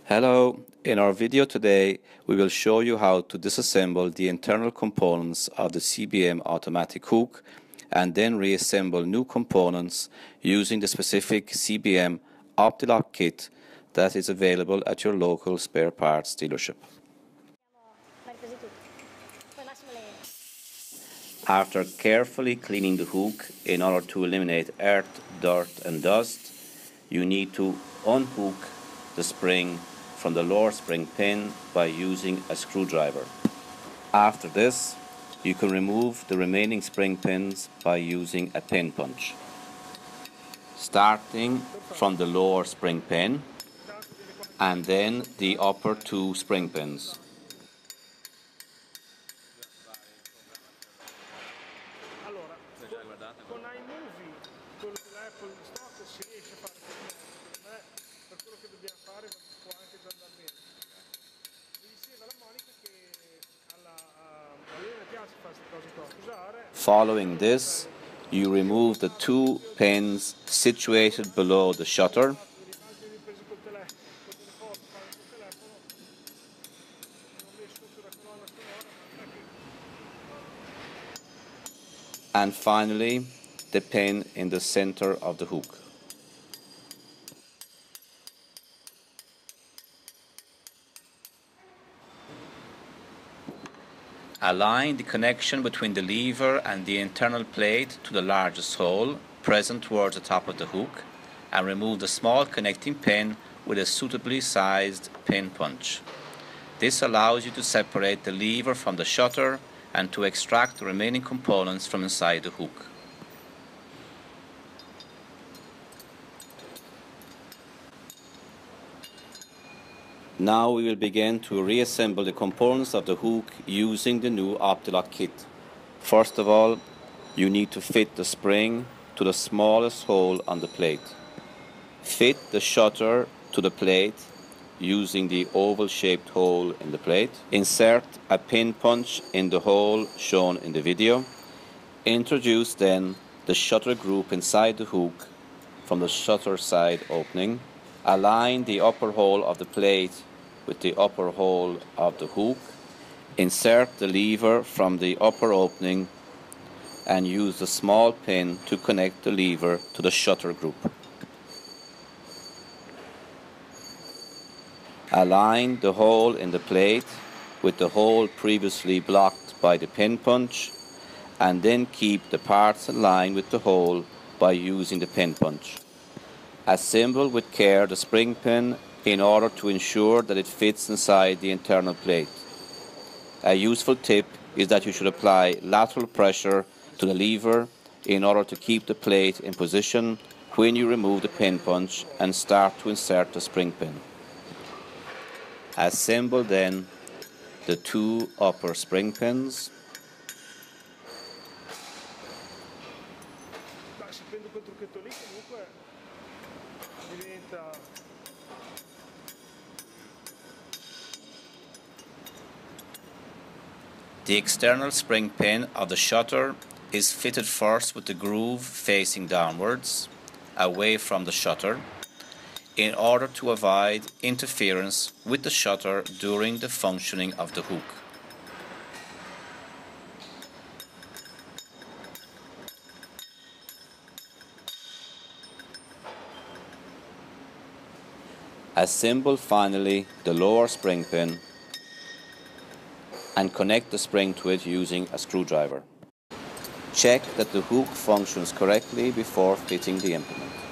Hello, in our video today we will show you how to disassemble the internal components of the CBM automatic hook and then reassemble new components using the specific CBM OptiLock kit that is available at your local spare parts dealership. After carefully cleaning the hook in order to eliminate earth, dirt and dust, you need to unhook the spring from the lower spring pin by using a screwdriver. After this, you can remove the remaining spring pins by using a pin punch. Starting from the lower spring pin and then the upper two spring pins. Following this, you remove the two pins situated below the shutter . And finally, the pin in the center of the hook. Align the connection between the lever and the internal plate to the largest hole present towards the top of the hook and remove the small connecting pin with a suitably sized pin punch. This allows you to separate the lever from the shutter and to extract the remaining components from inside the hook. Now we will begin to reassemble the components of the hook using the new OptiLock kit. First of all, you need to fit the spring to the smallest hole on the plate. Fit the shutter to the plate using the oval-shaped hole in the plate. Insert a pin punch in the hole shown in the video. Introduce then the shutter group inside the hook from the shutter side opening. Align the upper hole of the plate with the upper hole of the hook. Insert the lever from the upper opening and use the small pin to connect the lever to the shutter group. Align the hole in the plate with the hole previously blocked by the pin punch and then keep the parts in line with the hole by using the pin punch. Assemble with care the spring pin in order to ensure that it fits inside the internal plate. A useful tip is that you should apply lateral pressure to the lever in order to keep the plate in position when you remove the pin punch and start to insert the spring pin. Assemble then the two upper spring pins . The external spring pin of the shutter is fitted first with the groove facing downwards, away from the shutter, in order to avoid interference with the shutter during the functioning of the hook. Assemble finally the lower spring pin and connect the spring to it using a screwdriver. Check that the hook functions correctly before fitting the implement.